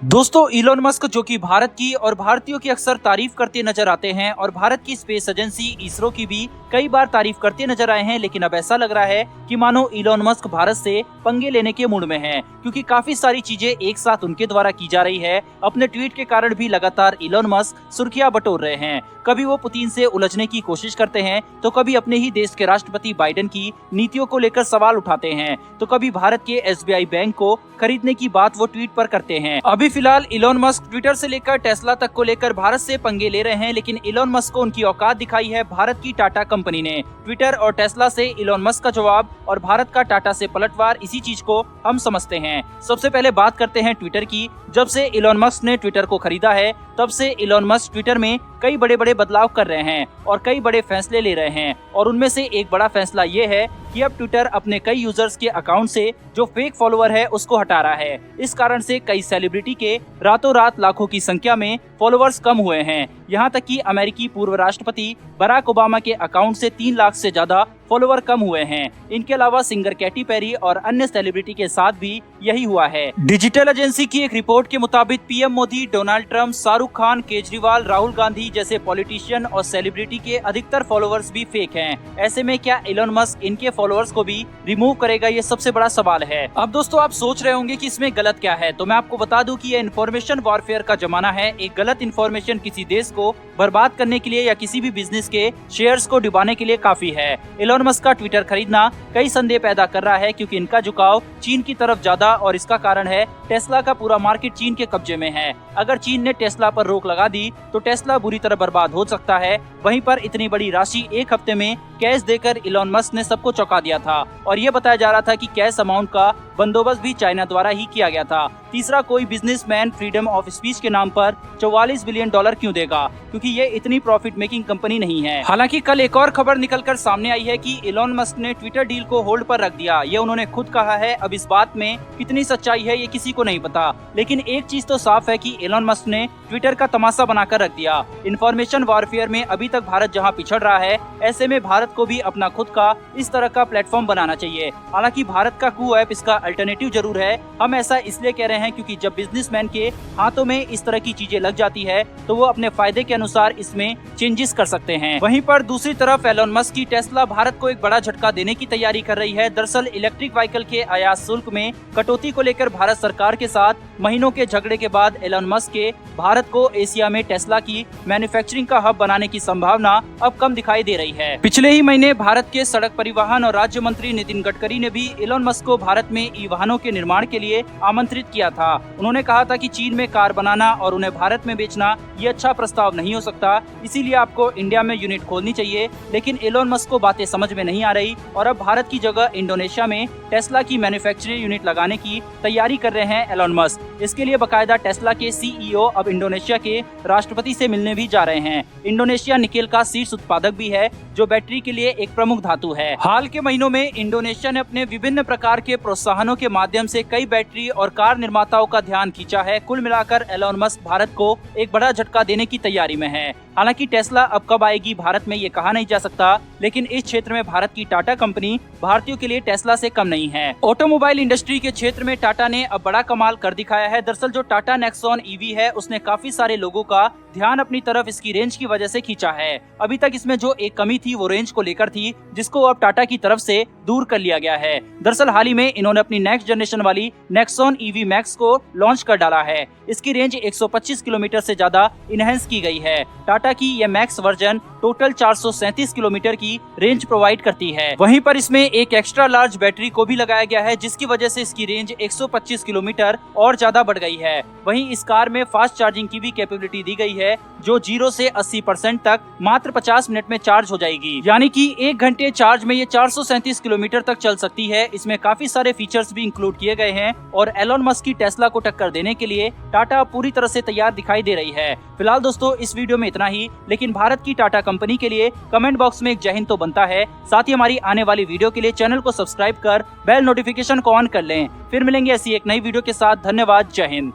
दोस्तों, Elon Musk जो कि भारत की और भारतीयों की अक्सर तारीफ करते नजर आते हैं और भारत की स्पेस एजेंसी इसरो की भी कई बार तारीफ करते नजर आए हैं, लेकिन अब ऐसा लग रहा है कि मानो इलोन मस्क भारत से पंगे लेने के मूड में हैं, क्योंकि काफी सारी चीजें एक साथ उनके द्वारा की जा रही है। अपने ट्वीट के कारण भी लगातार इलोन मस्क सुर्खियां बटोर रहे हैं। कभी वो पुतिन से उलझने की कोशिश करते हैं, तो कभी अपने ही देश के राष्ट्रपति बाइडेन की नीतियों को लेकर सवाल उठाते हैं, तो कभी भारत के एसबीआई बैंक को खरीदने की बात वो ट्वीट पर करते हैं। अभी फिलहाल इलोन मस्क ट्विटर से लेकर टेस्ला तक को लेकर भारत से पंगे ले रहे हैं, लेकिन इलोन मस्क को उनकी औकात दिखाई है भारत की टाटा कंपनी ने। ट्विटर और टेस्ला से इलोन मस्क का जवाब और भारत का टाटा से पलटवार, इसी चीज को हम समझते हैं। सबसे पहले बात करते हैं ट्विटर की। जब से इलोन मस्क ने ट्विटर को खरीदा है, तब से इलोन मस्क ट्विटर में कई बड़े बड़े बदलाव कर रहे हैं और कई बड़े फैसले ले रहे हैं, और उनमें से एक बड़ा फैसला ये है कि अब ट्विटर अपने कई यूजर्स के अकाउंट से जो फेक फॉलोअर है उसको हटा रहा है। इस कारण से कई सेलिब्रिटी के रातों रात लाखों की संख्या में फॉलोअर्स कम हुए हैं। यहाँ तक कि अमेरिकी पूर्व राष्ट्रपति बराक ओबामा के अकाउंट से 3 लाख से ज्यादा फॉलोअर कम हुए हैं। इनके अलावा सिंगर कैटी पेरी और अन्य सेलिब्रिटी के साथ भी यही हुआ है। डिजिटल एजेंसी की एक रिपोर्ट के मुताबिक PM Modi, Donald Trump, Shahrukh Khan, Kejriwal, Rahul Gandhi जैसे पॉलिटिशियन और सेलिब्रिटी के अधिकतर फॉलोअर्स भी फेक हैं। ऐसे में क्या इलोन मस्क इनके फॉलोअर्स को भी रिमूव करेगा, ये सबसे बड़ा सवाल है। अब दोस्तों, आप सोच रहे होंगे कि इसमें गलत क्या है, तो मैं आपको बता दूं कि ये इन्फॉर्मेशन वॉरफेयर का जमाना है। एक गलत इन्फॉर्मेशन किसी देश को बर्बाद करने के लिए या किसी भी बिजनेस के शेयर्स को डुबाने के लिए काफी है। इलोन मस्क का ट्विटर खरीदना कई संदेह पैदा कर रहा है, क्योंकि इनका झुकाव चीन की तरफ ज्यादा, और इसका कारण है टेस्ला का पूरा मार्केट चीन के कब्जे में है। अगर चीन ने टेस्ला पर रोक लगा दी तो टेस्ला बुरी तरह बर्बाद हो सकता है। वहीं पर इतनी बड़ी राशि एक हफ्ते में कैश देकर इलोन मस्क ने सबको चौंका दिया था, और ये बताया जा रहा था कि कैश अमाउंट का बंदोबस्त भी चाइना द्वारा ही किया गया था। तीसरा, कोई बिजनेसमैन फ्रीडम ऑफ स्पीच के नाम पर $44 बिलियन क्यों देगा, क्योंकि ये इतनी प्रॉफिट मेकिंग कंपनी नहीं है। हालांकि कल एक और खबर निकलकर सामने आई है कि इलोन मस्क ने ट्विटर डील को होल्ड पर रख दिया। ये उन्होंने खुद कहा है। अब इस बात में कितनी सच्चाई है ये किसी को नहीं पता, लेकिन एक चीज तो साफ है कि इलोन मस्क ने ट्विटर का तमाशा बनाकर रख दिया। इन्फॉर्मेशन वॉरफेयर में अभी तक भारत जहाँ पिछड़ रहा है, ऐसे में भारत को भी अपना खुद का इस तरह का प्लेटफॉर्म बनाना चाहिए। हालांकि भारत का कू ऐप इसका अल्टरनेटिव जरूर है। हम ऐसा इसलिए कह रहे हैं क्योंकि जब बिजनेसमैन के हाथों में इस तरह की चीजें लग जाती है, तो वो अपने फायदे के अनुसार इसमें चेंजेस कर सकते हैं। वहीं पर दूसरी तरफ एलोन मस्क की टेस्ला भारत को एक बड़ा झटका देने की तैयारी कर रही है। दरअसल इलेक्ट्रिक व्हीकल के आयात शुल्क में कटौती को लेकर भारत सरकार के साथ महीनों के झगड़े के बाद एलोन मस्क के भारत को एशिया में टेस्ला की मैन्युफैक्चरिंग का हब बनाने की संभावना अब कम दिखाई दे रही है। पिछले ही महीने भारत के सड़क परिवहन और राज्य मंत्री नितिन गडकरी ने भी एलोन मस्क को भारत में ई वाहनों के निर्माण के लिए आमंत्रित किया था। उन्होंने कहा था कि चीन में कार बनाना और उन्हें भारत में बेचना ये अच्छा प्रस्ताव नहीं हो सकता, इसीलिए आपको इंडिया में यूनिट खोलनी चाहिए। लेकिन एलोन मस्क को बातें समझ में नहीं आ रही, और अब भारत की जगह इंडोनेशिया में टेस्ला की मैन्युफैक्चरिंग यूनिट लगाने की तैयारी कर रहे हैं एलोन मस्क। इसके लिए बकायदा टेस्ला के सीईओ अब इंडोनेशिया के राष्ट्रपति से मिलने भी जा रहे हैं। इंडोनेशिया निकेल का शीर्ष उत्पादक भी है, जो बैटरी के लिए एक प्रमुख धातु है। हाल के महीनों में इंडोनेशिया ने अपने विभिन्न प्रकार के प्रोत्साहनों के माध्यम से कई बैटरी और कार निर्माताओं का ध्यान खींचा है। कुल मिलाकर एलोन मस्क भारत को एक बड़ा झटका देने की तैयारी में है। हालांकि टेस्ला अब कब आएगी भारत में ये कहा नहीं जा सकता, लेकिन इस क्षेत्र में भारत की टाटा कंपनी भारतीयों के लिए टेस्ला से कम नहीं है। ऑटोमोबाइल इंडस्ट्री के क्षेत्र में टाटा ने अब बड़ा कमाल कर दिखाया है। दरअसल जो टाटा नेक्सॉन ईवी है, उसने काफी सारे लोगों का ध्यान अपनी तरफ इसकी रेंज की वजह से खींचा है। अभी तक इसमें जो एक कमी थी वो रेंज को लेकर थी, जिसको अब टाटा की तरफ से दूर कर लिया गया है। दरअसल हाल ही में इन्होंने अपनी नेक्स्ट जनरेशन वाली नेक्सॉन ईवी मैक्स को लॉन्च कर डाला है। इसकी रेंज 125 किलोमीटर से ज्यादा इनहेंस की गई है। टाटा की यह मैक्स वर्जन टोटल 437 किलोमीटर की रेंज प्रोवाइड करती है। वहीं पर इसमें एक एक्स्ट्रा लार्ज बैटरी को भी लगाया गया है, जिसकी वजह से इसकी रेंज 125 किलोमीटर और ज्यादा बढ़ गई है। वहीं इस कार में फास्ट चार्जिंग की भी कैपेबिलिटी दी गई है, जो 0 से 80% तक मात्र 50 मिनट में चार्ज हो जाएगी। यानी कि 1 घंटे चार्ज में ये 437 किलोमीटर तक चल सकती है। इसमें काफी सारे फीचर्स भी इंक्लूड किए गए हैं, और एलोन मस्क की टेस्ला को टक्कर देने के लिए टाटा पूरी तरह से तैयार दिखाई दे रही है। फिलहाल दोस्तों, इस वीडियो में इतना ही, लेकिन भारत की टाटा कंपनी के लिए कमेंट बॉक्स में एक जय हिंद तो बनता है। साथ ही हमारी आने वाली वीडियो के लिए चैनल को सब्सक्राइब कर बेल नोटिफिकेशन को ऑन कर लें। फिर मिलेंगे ऐसी एक नई वीडियो के साथ। धन्यवाद। जय हिंद।